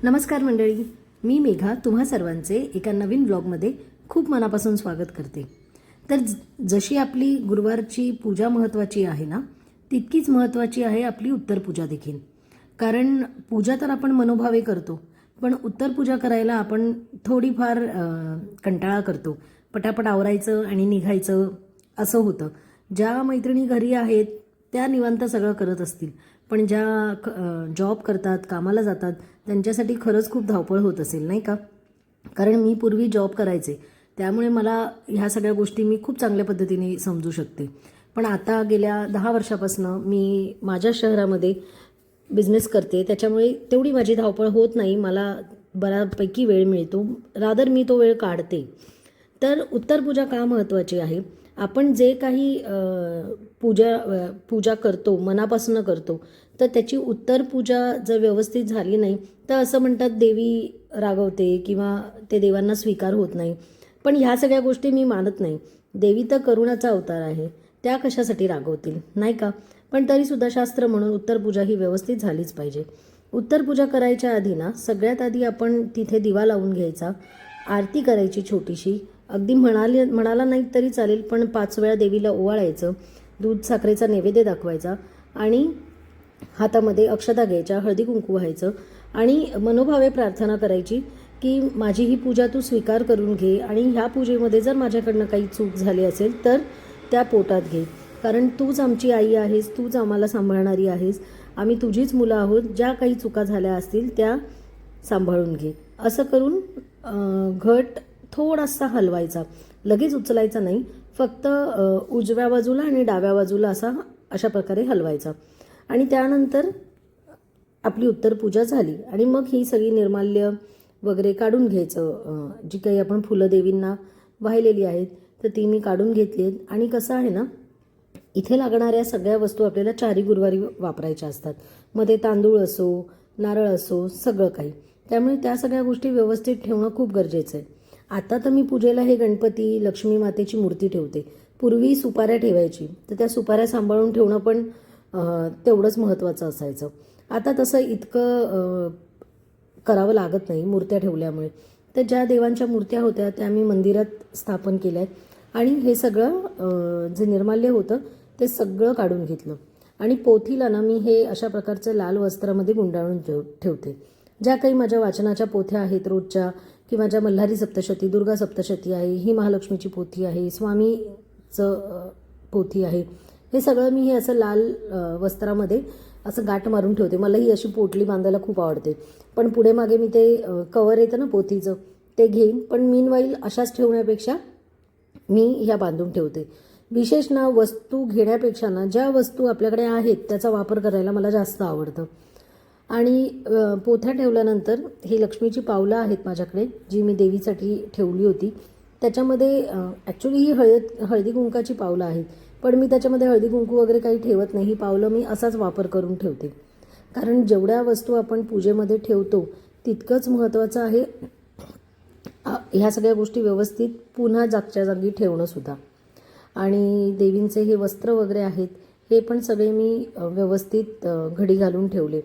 नमस्कार मंडळी, मी मेघा तुम्हा सर्वांचे एका नवीन व्लॉगमध्ये खूप मनापासून स्वागत करते. तर जशी आपली गुरुवारची पूजा महत्त्वाची आहे ना, तितकीच महत्त्वाची आहे आपली उत्तर पूजा देखील. कारण पूजा तर आपण मनोभावे करतो, पण उत्तर पूजा करायला आपण थोडीफार कंटाळा करतो. पटापट आवरायचं आणि निघायचं असं होतं. ज्या मैत्रिणी घरी आहेत त्या निवांत सगळं करत असतील, पण ज्या जॉब करतात, कामाला जातात, त्यांच्यासाठी खरंच खूप धावपळ होत असेल नाही का? कारण मी पूर्वी जॉब करायचे, त्यामुळे मला ह्या सगळ्या गोष्टी मी खूप चांगल्या पद्धतीने समजू शकते. पण आता गेल्या 10 वर्षापासून मी माझ्या शहरामध्ये बिझनेस करते, त्याच्यामुळे तेवढी माझी धावपळ होत नाही. मला बऱ्यापैकी वेळ मिळतो, रादर मी तो वेळ काढते. तर उत्तर पूजा का महत्त्वाची आहे? आपण जे काही पूजा करतो, मनापासून करतो, तर त्याची उत्तर पूजा जर व्यवस्थित झाली नाही तर असं म्हणतात देवी रागवते किंवा ते देवांना स्वीकार होत नाही. पण ह्या सगळ्या गोष्टी मी मानत नाही. देवी तर करुणाचा अवतार आहे, त्या कशासाठी रागवतील नाही का? पण तरीसुद्धा शास्त्र म्हणून उत्तर पूजा ही व्यवस्थित झालीच पाहिजे. उत्तर पूजा करायच्या आधी ना, सगळ्यात आधी आपण तिथे दिवा लावून घ्यायचा, आरती करायची छोटीशी. अगदी म्हणाला नाही तरी चालेल, पण 5 वेळा देवीला ओवाळायचं, दूध साखरेचा नैवेद्य दाखवायचा आणि हातामध्ये अक्षता घ्यायच्या, हळदी कुंकू व्हायचं आणि मनोभावे प्रार्थना करायची की माझी ही पूजा तू स्वीकार करून घे आणि ह्या पूजेमध्ये जर माझ्याकडनं काही चूक झाली असेल तर त्या पोटात घे. कारण तूच आमची आई आहेस, तूच आम्हाला सांभाळणारी आहेस, आम्ही तुझीच मुलं आहोत. ज्या काही चुका झाल्या असतील त्या सांभाळून घे. असं करून घट थोडासा हलवायचा, लगेच उचलायचा नाही, फक्त उजव्या बाजूला आणि डाव्या बाजूला अशा प्रकारे हलवायचा. आणि त्यानंतर आपली उत्तर पूजा झाली आणि मग ही सगळी निर्माल्य वगैरे काढून घ्यायचं. जी काही आपण फुलं देवींना वाहिलेली आहेत तर ती मी काढून घेतली आहेत. आणि कसं आहे ना, इथे लागणाऱ्या सगळ्या वस्तू आपल्याला 4 गुरुवारी वापरायच्या असतात. मग ते तांदूळ असो, नारळ असो, सगळं काही. त्यामुळे त्या सगळ्या गोष्टी व्यवस्थित ठेवणं खूप गरजेचं आहे. आता तर मी पूजेला हे गणपती, लक्ष्मी मातेची मूर्ती ठेवते. पूर्वी सुपाऱ्या ठेवायची, तर त्या सुपाऱ्या सांभाळून ठेवणं पण तेवढंच महत्त्वाचं असायचं. आता तसं इतकं करावं लागत नाही मूर्त्या ठेवल्यामुळे. तर ज्या देवांच्या मूर्त्या होत्या त्या मी मंदिरात स्थापन केल्या आहेत आणि हे सगळं जे निर्माल्य होतं ते सगळं काढून घेतलं. आणि पोथीला ना मी हे अशा प्रकारचं लाल वस्त्रामध्ये गुंडाळून ठेवते. ज्या काही माझ्या वाचनाच्या पोथ्या आहेत रोजच्या, किंवा ज्या मल्हारी सप्तशती, दुर्गा सप्तशती आहे, ही महालक्ष्मीची पोथी आहे, स्वामीचं पोथी आहे, हे सगळं मी हे असं लाल वस्त्रामध्ये असं गाठ मारून ठेवते. मला ही अशी पोटली बांधायला खूप आवडते. पण पुढे मागे मी ते कवर येतं ना पोथीचं, ते घेईन. पण मीनवाईल अशाच ठेवण्यापेक्षा मी ह्या बांधून ठेवते. विशेष ना, वस्तू घेण्यापेक्षा ना, ज्या वस्तू आपल्याकडे आहेत त्याचा वापर करायला मला जास्त आवडतं. आणि पोथ्या ठेवल्यानंतर ही लक्ष्मीची पावलं आहेत माझ्याकडे, जी मी देवीसाठी ठेवली होती. त्याच्यामध्ये ॲक्च्युली ही हळदी कुंकाची पावलं आहेत, पण मी त्याच्यामध्ये हळदी कुंकू वगैरे काही ठेवत नाही. ही पावलं मी असाच वापर करून ठेवते. कारण जेवढ्या वस्तू आपण पूजेमध्ये ठेवतो तितकंच महत्त्वाचं आहे ह्या सगळ्या गोष्टी व्यवस्थित पुन्हा जागच्या जागी ठेवणंसुद्धा. आणि देवींचे हे वस्त्र वगैरे आहेत हे पण सगळे मी व्यवस्थित घडी घालून ठेवले.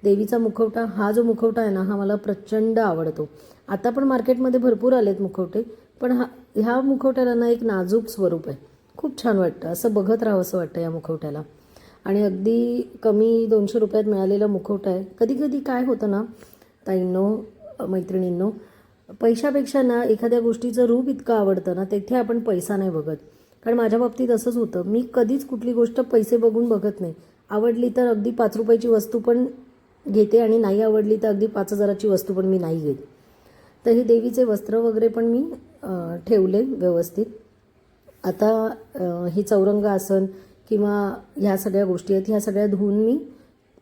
देवीचा मुखवटा, हा जो मुखवटा आहे ना, हा मला प्रचंड आवडतो. आता पण मार्केटमध्ये भरपूर आलेत मुखवटे, पण ह्या मुखवट्याला ना एक नाजूक स्वरूप आहे. खूप छान वाटतं, असं बघत राहावं असं वाटतं या मुखवट्याला. आणि अगदी कमी 200 रुपयात मिळालेला मुखवटा आहे. कधी कधी काय होतं ना ताईंनो, मैत्रिणींनो, पैशापेक्षा ना एखाद्या गोष्टीचं रूप इतकं आवडतं ना, तेथे आपण पैसा नाही बघत. कारण माझ्या बाबतीत असंच होतं. मी कधीच कुठली गोष्ट पैसे बघून बघत नाही. आवडली तर अगदी 5 रुपयाची वस्तू पण घेते आणि नाही आवडली तर अगदी 5,000ची वस्तू पण मी नाही घेत. तर हे देवीचे वस्त्र वगैरे पण मी ठेवले व्यवस्थित. आता ही चौरंग आसन किंवा ह्या सगळ्या गोष्टी आहेत, ह्या सगळ्या धुवून मी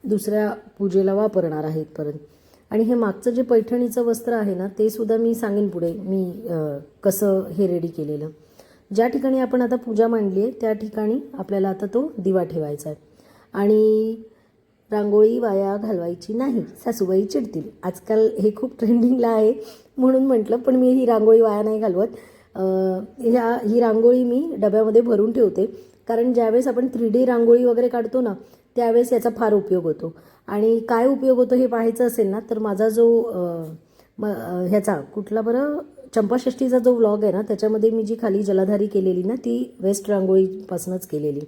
दुसऱ्या पूजेला वापरणार आहे इथपर्यंत. आणि हे मागचं जे पैठणीचं वस्त्र आहे ना, ते सुद्धा मी सांगेन पुढे मी कसं हे रेडी केलेलं. ज्या ठिकाणी आपण आता पूजा मांडली आहे त्या ठिकाणी आपल्याला आता तो दिवा ठेवायचा आहे. आणि रांगोळी वाया घालवायची नाही, सासूबाई चिडतील. आजकाल हे खूप ट्रेंडिंगला आहे म्हणून म्हटलं, पण मी ही रांगोळी वाया नाही घालवत. ही रांगोळी मी डब्यामध्ये भरून ठेवते. कारण ज्यावेळेस आपण 3D रांगोळी वगैरे काढतो ना, त्यावेळेस याचा फार उपयोग होतो. आणि काय उपयोग होतो हे पाहायचं असेल ना, तर माझा जो ह्याचा कुठला बरं चंपाषष्ठीचा जो व्लॉग आहे ना, त्याच्यामध्ये मी जी खाली जलाधारी केलेली ना, ती वेस्ट रांगोळीपासूनच केलेली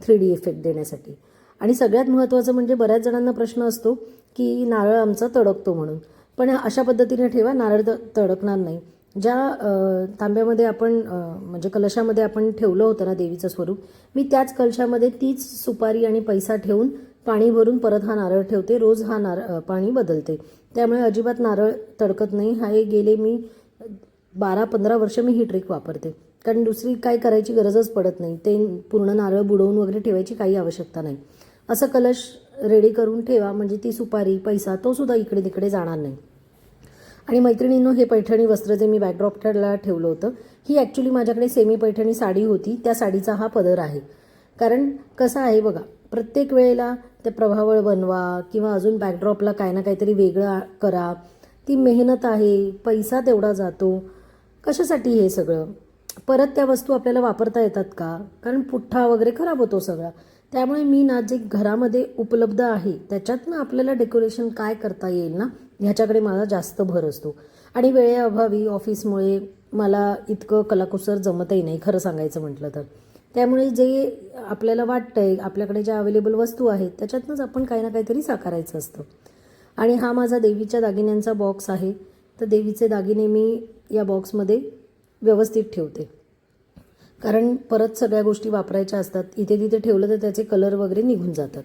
3D इफेक्ट देण्यासाठी. आणि सगळ्यात महत्त्वाचं म्हणजे बऱ्याच जणांना प्रश्न असतो की नारळ आमचा तडकतो म्हणून. पण अशा पद्धतीने ठेवा, नारळ तडकणार नाही. ज्या तांब्यामध्ये आपण म्हणजे कलशामध्ये आपण ठेवलं होतं ना देवीचं स्वरूप, मी त्याच कलशामध्ये तीच सुपारी आणि पैसा ठेवून पाणी भरून परत हा नारळ ठेवते. रोज हा पाणी बदलते. त्यामुळे अजिबात नारळ तडकत नाही. हे गेले मी 12-15 वर्ष मी ही ट्रिक वापरते. कारण दुसरी काय करायची गरजच पडत नाही. ते पूर्ण नारळ बुडवून वगैरे ठेवायची काही आवश्यकता नाही. असं कलश रेडी करून ठेवा, म्हणजे ती सुपारी पैसा तो सुद्धा इकडे तिकडे जाणार नाही. आणि मैत्रिणींनो, हे पैठणी वस्त्र जे मी बॅकड्रॉपला ठेवलं होतं, ही ॲक्च्युली माझ्याकडे सेमी पैठणी साडी होती. त्या साडीचा हा पदर आहे. कारण कसं आहे बघा, प्रत्येक वेळेला ते प्रभावळ बनवा किंवा अजून बॅकड्रॉपला काय ना काहीतरी वेगळं करा. ती मेहनत आहे, पैसा तेवढा जातो. कशासाठी हे सगळं? परत त्या वस्तू आपल्याला वापरता येतात का? कारण पुठ्ठा वगैरे खराब होतो सगळा. त्यामुळे मी ना जे घरामध्ये उपलब्ध आहे त्याच्यातनं आपल्याला डेकोरेशन काय करता येईल ना, ह्याच्याकडे माझा जास्त भर असतो. आणि वेळेअभावी ऑफिसमुळे मला इतकं कलाकुसर जमतही नाही खरं सांगायचं म्हटलं तर. त्यामुळे जे आपल्याला वाटतंय, आपल्याकडे ज्या अवेलेबल वस्तू आहेत त्याच्यातनंच आपण काही ना काहीतरी साकारायचं असतं. आणि हा माझा देवीच्या दागिन्यांचा बॉक्स आहे. तर देवीचे दागिने मी या बॉक्समध्ये व्यवस्थित ठेवते, कारण परत सगळ्या गोष्टी वापरायच्या असतात. इथे तिथे ठेवलं तर त्याचे कलर वगैरे निघून जातात.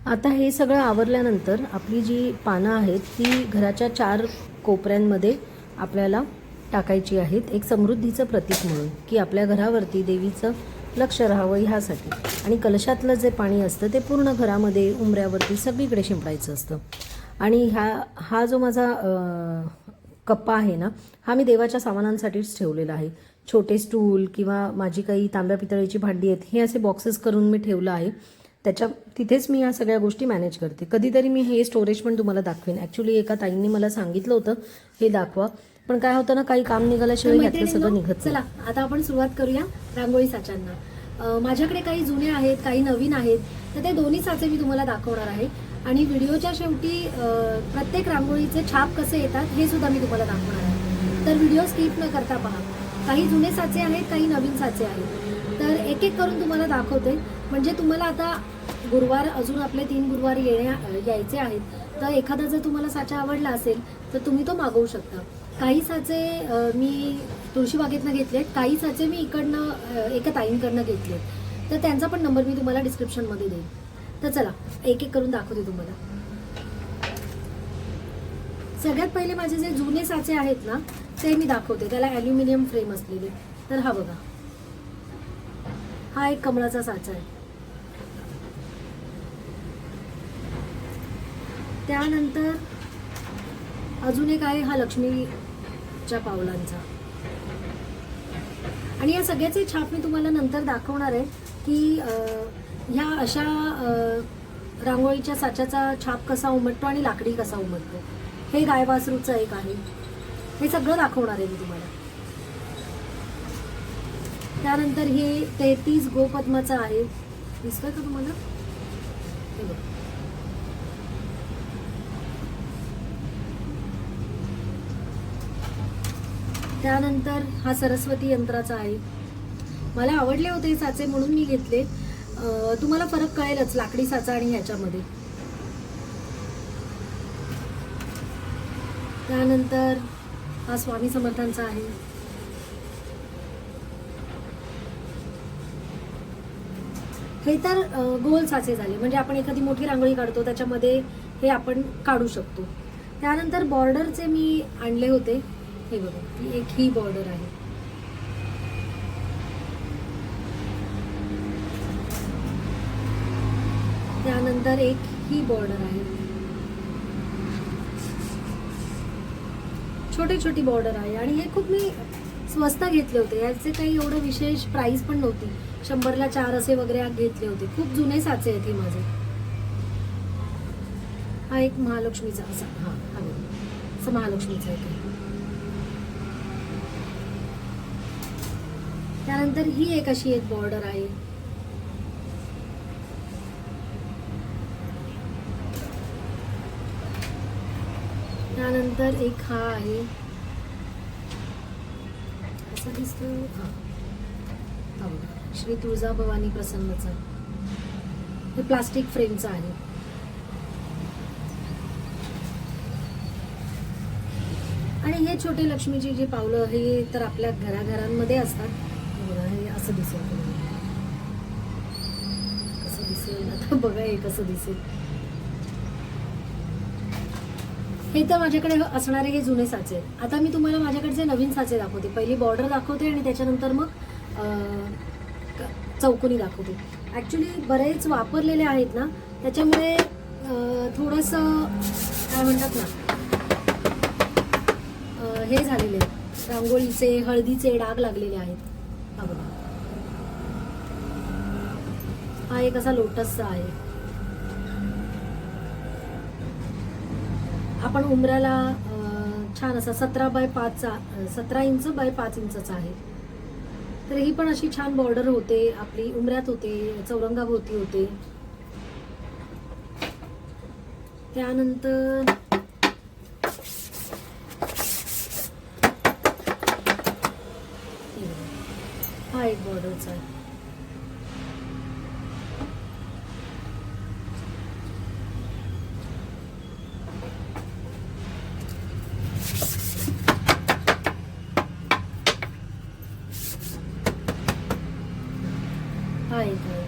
आता हे सगळं आवरल्यानंतर आपली जी पानं आहेत ती घराच्या 4 कोपऱ्यांमध्ये आपल्याला टाकायची आहेत, एक समृद्धीचं प्रतीक म्हणून, की आपल्या घरावरती देवीचं लक्ष राहावं ह्यासाठी. आणि कलशातलं जे पाणी असतं ते पूर्ण घरामध्ये, उंबऱ्यावरती सगळीकडे शिंपडायचं असतं. आणि हा जो माझा कप्पा आहे ना, हा मी देवाच्या सामानांसाठीच ठेवलेला आहे. छोटे स्टूल किंवा माझी काही तांब्या पितळेची भांडी आहेत, हे असे बॉक्सेस करून मी ठेवलं आहे. तिथेच मी या सगळ्या गोष्टी मॅनेज करते. कधीतरी मी हे स्टोरेज पण तुम्हाला दाखवेन. ॲक्च्युली एका ताईंनी मला सांगितलं होतं हे दाखवा, पण काय होतं ना, काही काम निघाल्याशिवाय ह्यातलं सगळं निघत. चला आता आपण सुरुवात करूया रांगोळी साच्यांना. माझ्याकडे काही जुने आहेत, काही नवीन आहेत, तर ते दोन्ही साचे मी तुम्हाला दाखवणार आहे. आणि व्हिडिओच्या शेवटी प्रत्येक रांगोळीचे छाप कसे येतात हे सुद्धा मी तुम्हाला दाखवणार आहे. तर व्हिडिओ स्किप न करता पहा. काही जुने साचे आहेत, काही नवीन साचे आहेत. तर एक एक करून तुम्हाला दाखवते. म्हणजे तुम्हाला आता गुरुवार, अजून आपले 3 गुरुवार यायचे आहेत. तर एखादा जर तुम्हाला साचा आवडला असेल तर तुम्ही तो मागवू शकता. काही साचे मी तुळशीबागेतनं घेतले, काही साचे मी इकडनं एका ताईंकडनं घेतले. तर त्यांचा पण नंबर मी तुम्हाला डिस्क्रिप्शनमध्ये देईन. तर चला एक एक करून दाखवते तुम्हाला. सगळ्यात पहिले माझे जे जुने साचे आहेत ना ते मी दाखवते. त्याला ॲल्युमिनियम फ्रेम असलेले. तर हा बघा, हा एक कमळाचा साचा आहे. त्यानंतर अजून एक आहे, हा लक्ष्मीच्या पावलांचा. आणि या सगळ्याचे छाप मी तुम्हाला नंतर दाखवणार आहे की ह्या अशा रांगोळीच्या साच्याचा छाप कसा उमटतो आणि लाकडी कसा उमटतो. हे गायवासरूचं एक आहे. हे सगळं दाखवणार आहे मी तुम्हाला. त्यानंतर हे 33 गोपद्माचं आहे. दिसतोय का तुम्हाला? हे बघा. त्यानंतर हा सरस्वती यंत्राचा आहे. मला आवडले होते हे साचे म्हणून मी घेतले. तुम्हाला फरक कळेलच लाकडी साचा आणि ह्याच्यामध्ये. त्यानंतर हा स्वामी समर्थांचा आहे. हे तर गोल साचे झाले, म्हणजे आपण एखादी मोठी रांगोळी काढतो त्याच्यामध्ये हे आपण काढू शकतो. त्यानंतर बॉर्डरचे मी आणले होते. हे बघा, ही बॉर्डर आहे. त्यानंतर एक ही बॉर्डर आहे. छोटी छोटी बॉर्डर आहे. आणि हे खूप मी स्वस्त घेतले होते. याचे काही एवढं विशेष प्राइस पण नव्हती. 100ला 4 असे वगैरे घेतले होते. खूप जुने साचे आहेत हे माझे. हा एक महालक्ष्मीचा असा, असं महालक्ष्मीचा एक आहे. त्यानंतर ही एक अशी एक बॉर्डर आहे. त्यानंतर एक हा आहे, असं दिसतो हा, हा बघा, श्री तुळजाभवानी प्रसन्नचा. हे प्लास्टिक फ्रेमचं आहे. आणि हे छोटे लक्ष्मीची जी पावलं हे तर आपल्या घराघरांमध्ये असतात. हे बघा, हे असं दिसेल तुम्हाला. कसं दिसेल आता बघा, हे कसं दिसेल. हे तर माझ्याकडे असणारे हे जुने साचे आहेत. आता मी तुम्हाला माझ्याकडचे नवीन साचे दाखवते. पहिली बॉर्डर दाखवते आणि त्याच्यानंतर मग चौकोनी दाखवते. ॲक्च्युली बरेच वापरलेले आहेत ना, त्याच्यामुळे थोडंसं काय म्हणतात ना, हे झालेले आहेत, रांगोळीचे हळदीचे डाग लागलेले आहेत. हा बघा, हा एक असा लोटसचा आहे. आपण उंबऱ्याला छान असा 17 इंच बाय 5 इंचचा आहे. तर ही पण अशी छान बॉर्डर होते आपली, उंबऱ्यात होते, चौरंगाभोवती होते. त्यानंतर हा एक बॉर्डरचा आहे. हा एक आहे.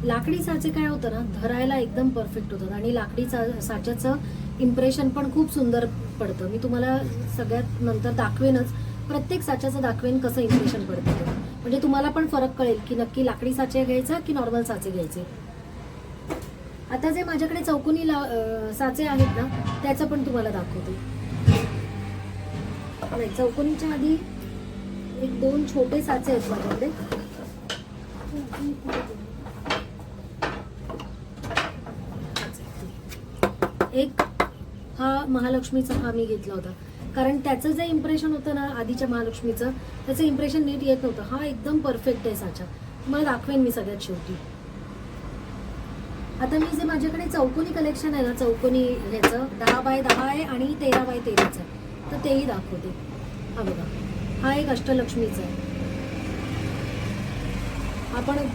लाकडी साचे काय होतं ना, धरायला एकदम परफेक्ट होतात आणि लाकडी साच्याचं इम्प्रेशन पण खूप सुंदर पडतं. मी तुम्हाला सगळ्यात नंतर दाखवेनच, प्रत्येक साच्याचं दाखवेन कसं इम्प्रेशन पडतं ते. म्हणजे तुम्हाला पण फरक कळेल की नक्की लाकडी साचे घ्यायचा की नॉर्मल साचे घ्यायचे. आता जे माझ्याकडे चौकोनी साचे आहेत ना, त्याचं पण तुम्हाला दाखवते. नाही, चौकोनीच्या आधी एक 2 छोटे साचे आहेत माझ्याकडे. एक हा महालक्ष्मीचा हा मी घेतला होता, कारण त्याचं जे इम्प्रेशन होतं ना आधीच्या महालक्ष्मीचं, त्याचं इम्प्रेशन नीट येत नव्हतं. हा एकदम परफेक्ट आहे साचा, तुम्हाला दाखवेन मी सगळ्यात शेवटी. आता मी जे माझ्याकडे चौकोनी कलेक्शन आहे ना, चौकोनी ह्याचं 10 बाय 10 आहे आणि 13 बाय 13चं आहे, तर तेही दाखवते. हा बघा, हा एक अष्टलक्ष्मीचा आहे. हा पण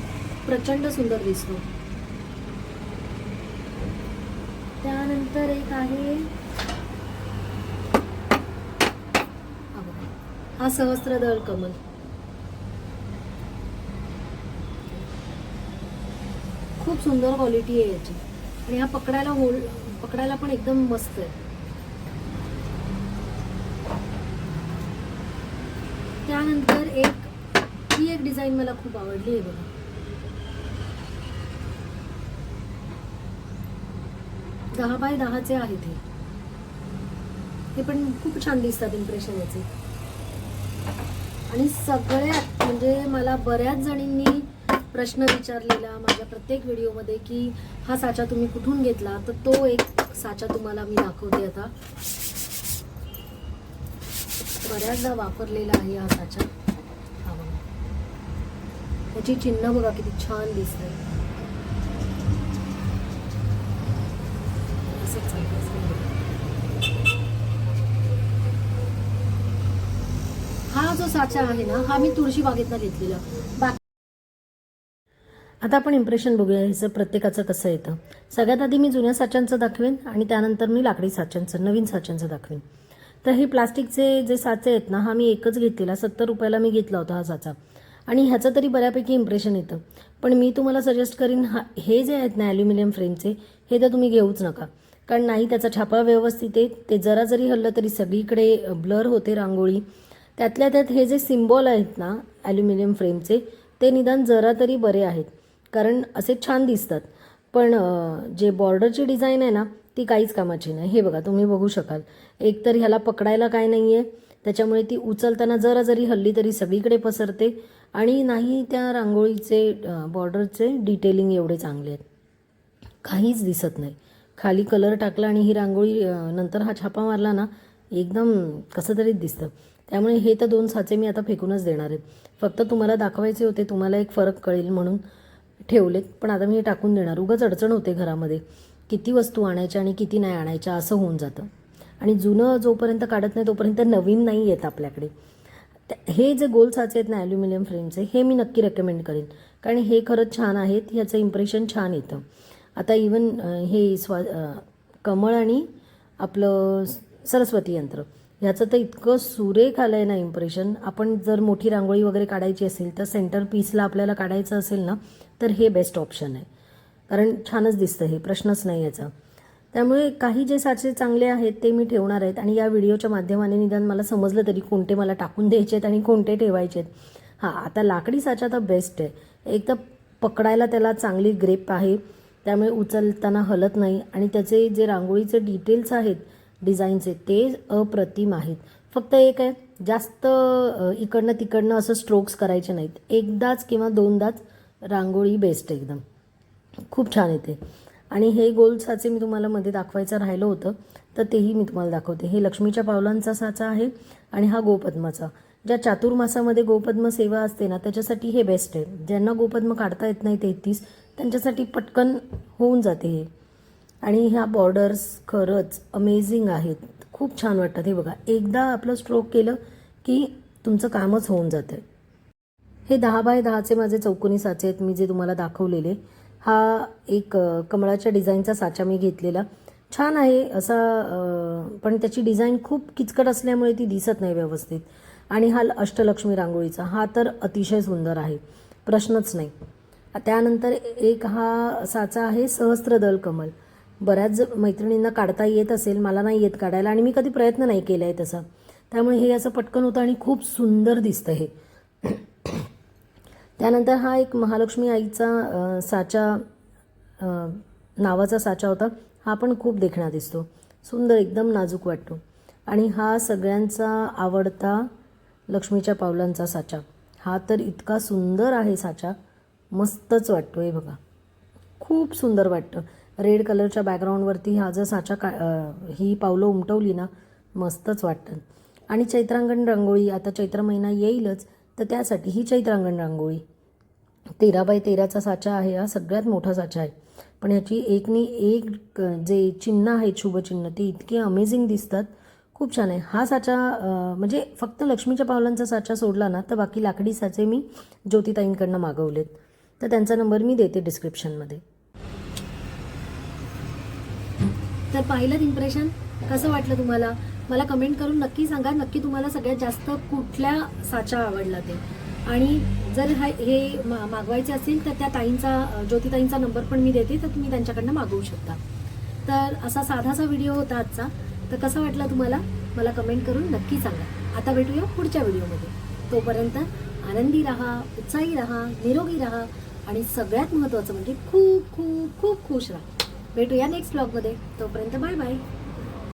प्रचंड सुंदर दिसतो. त्यानंतर एक आहे, हा बघा, हा सहस्त्रदळ कमल. खूप सुंदर क्वालिटी आहे याची आणि हा पकडायला पण एकदम मस्त आहे. त्यानंतर ही एक डिझाईन मला खूप आवडली आहे बघा. 10 बाय 10चे आहेत हे पण खूप छान दिसतात इम्प्रेशन याचे. आणि सगळ्यात म्हणजे मला बऱ्याच जणींनी प्रश्न विचारलेला माझ्या प्रत्येक व्हिडिओमध्ये की हा साचा तुम्ही कुठून घेतला, तर तो एक साचा तुम्हाला मी दाखवते. आता बऱ्याचदा वापरलेला आहे हा साचा. हा बघा, त्याची चिन्ह बघा किती छान दिसतंय. हा जो साचा आहे ना, हा मी तुळशी बागेतनं घेतलेला. आता आपण इम्प्रेशन बघूया ह्याचं प्रत्येकाचं कसं येतं. सगळ्यात आधी मी जुन्या साच्यांचं दाखवेन आणि त्यानंतर मी लाकडी साच्यांचं, नवीन साच्यांचं दाखवेन. तर हे प्लास्टिकचे जे साचे आहेत ना, हा मी एकच घेतलेला, 70 रुपयाला मी घेतला होता हा साचा. आणि ह्याचं तरी बऱ्यापैकी इम्प्रेशन येतं. पण मी तुम्हाला सजेस्ट करीन हे जे आहेत ना ॲल्युमिनियम फ्रेमचे, हे तर तुम्ही घेऊच नका. कारण नाही त्याचा छापा व्यवस्थित आहे, ते जरा जरी हल्लं तरी सगळीकडे ब्लर होते रांगोळी. त्यातल्या त्यात हे जे सिम्बॉल आहेत ना ॲल्युमिनियम फ्रेमचे, ते निदान जरा तरी बरे आहेत, कारण असे छान दिसतात. पण जे बॉर्डरची डिझाईन आहे ना, ती काहीच कामाची नाही. हे बघा, तुम्ही बघू शकाल, एकतर ह्याला पकडायला काय नाही आहे, त्याच्यामुळे ती उचलताना जरा जरी हल्ली तरी सगळीकडे पसरते. आणि नाही त्या रांगोळीचे बॉर्डरचे डिटेलिंग एवढे चांगले आहेत, काहीच दिसत नाही. खाली कलर टाकला आणि ही रांगोळी नंतर हा छापा मारला ना, एकदम कसं तरीच दिसतं. त्यामुळे हे तर 2 साचे मी आता फेकूनच देणार आहेत. फक्त तुम्हाला दाखवायचे होते, तुम्हाला एक फरक कळेल म्हणून ठेवलेत. पण आता मी हे टाकून देणार, उगाच अडचण होते घरामध्ये किती वस्तू आणायच्या आणि किती नाही आणायच्या असं होऊन जातं. आणि जुनं जोपर्यंत काढत नाही तोपर्यंत नवीन नाही येत आपल्याकडे. हे जे गोल साचे आहेत ना ॲल्युमिनियम फ्रेमचे, हे मी नक्की रेकमेंड करेन, कारण हे खरंच छान आहेत. ह्याचं इम्प्रेशन छान येतं. आता इवन हे कमळ आणि आपलं सरस्वती यंत्र ह्याचं तर इतकं सुरेख आलं आहे ना इम्प्रेशन. आपण जर मोठी रांगोळी वगैरे काढायची असेल तर सेंटर पीसला आपल्याला काढायचं असेल ना तर हे बेस्ट ऑप्शन आहे, कारण छानच दिसतं हे, प्रश्नच नाही याचा. त्यामुळे काही जे साचे चांगले आहेत ते मी ठेवणार आहेत आणि या व्हिडिओच्या माध्यमाने निदान मला समजलं तरी कोणते मला टाकून द्यायचे आहेत आणि कोणते ठेवायचे आहेत. हां, आता लाकडी साचा तर बेस्ट आहे. एक तर पकडायला त्याला चांगली ग्रेप आहे, त्यामुळे उचलताना हलत नाही आणि त्याचे जे रांगोळीचे डिटेल्स आहेत डिझाईनचे ते अप्रतिम आहेत. फक्त एक आहे, जास्त इकडनं तिकडनं असं स्ट्रोक्स करायचे नाहीत. एकदाच किंवा दोनदाच रांगोळी बेस्ट एकदम, खूप छान येते. आणि हे गोल साचे मी तुम्हाला मध्ये दाखवायचं राहिलं होतं तर तेही मी तुम्हाला दाखवते. हे लक्ष्मीच्या पावलांचा साचा आहे आणि हा गोपद्माचा. ज्या चातुर्मासामध्ये गोपद्म सेवा असते ना त्याच्यासाठी हे बेस्ट आहे. ज्यांना गोपद्म काढता येत नाही 33 त्यांच्यासाठी पटकन होऊन जाते हे. आणि ह्या बॉर्डर्स खरंच अमेझिंग आहेत, खूप छान वाटतात. हे बघा, एकदा आपलं स्ट्रोक केलं की तुमचं कामच होऊन जातं. हे 10 बाय 10चे माझे चौकोनी साचे आहेत मी जे तुम्हाला दाखवलेले. हा एक कमळाच्या डिझाईनचा साचा मी घेतलेला, छान आहे असा, पण त्याची डिझाईन खूप किचकट असल्यामुळे ती दिसत नाही व्यवस्थित. आणि हा अष्टलक्ष्मी रांगोळीचा, हा तर अतिशय सुंदर आहे, प्रश्नच नाही. त्यानंतर एक हा साचा आहे सहस्त्रदल कमल. बऱ्याच मैत्रिणींना काढता येत असेल, मला नाही येत काढायला आणि मी कधी प्रयत्न नाही केला आहे तसा, त्यामुळे हे असं पटकन होतं आणि खूप सुंदर दिसतं हे. त्यानंतर हा एक महालक्ष्मी आईचा साचा नावाचा साचा होता, हा पण खूप देखणा दिसतो, सुंदर एकदम नाजूक वाटतो. आणि हा सगळ्यांचा आवडता लक्ष्मीच्या पावलांचा साचा, हा तर इतका सुंदर आहे साचा, मस्तच वाटतो. हे बघा, खूप सुंदर वाटतं. रेड कलरच्या बॅकग्राऊंडवरती हा जर साचा ही पावलं उमटवली ना मस्तच वाटतं. आणि चैत्रांगण रांगोळी, आता चैत्र महिना येईलच तर त्यासाठी ही चैत्रांगण रांगोळी 13 बाय 13चा साचा आहे. हा सगळ्यात मोठा साचा आहे, पण ह्याची एकनी एक जे चिन्ह आहेत शुभचिन्ह ते इतके अमेझिंग दिसतात, खूप छान आहे. हा साचा म्हणजे फक्त लक्ष्मीच्या पावलांचा साचा सोडला ना तर बाकी लाकडी साचे मी ज्योतिताईंकडनं मागवलेत, तर त्यांचा नंबर मी देते डिस्क्रिप्शनमध्ये. तर पाहिलं इम्प्रेशन कसं वाटलं तुम्हाला, मला कमेंट करून नक्की सांगा. नक्की तुम्हाला सगळ्यात जास्त कुठल्या साचा आवडला ते. आणि जर हे मागवायचे असेल तर त्या ताईंचा ज्योतिताईंचा नंबर पण मी देते, तर तुम्ही त्यांच्याकडनं मागवू शकता. तर असा साधासा व्हिडिओ होता आजचा. तर कसा वाटला तुम्हाला मला कमेंट करून नक्की सांगा. आता भेटूया पुढच्या व्हिडिओमध्ये. तोपर्यंत आनंदी राहा, उत्साही राहा, निरोगी राहा आणि सगळ्यात महत्त्वाचं म्हणजे खूप खूप खूप खुश राहा. भेटूया नेक्स्ट ब्लॉगमध्ये. तोपर्यंत बाय बाय.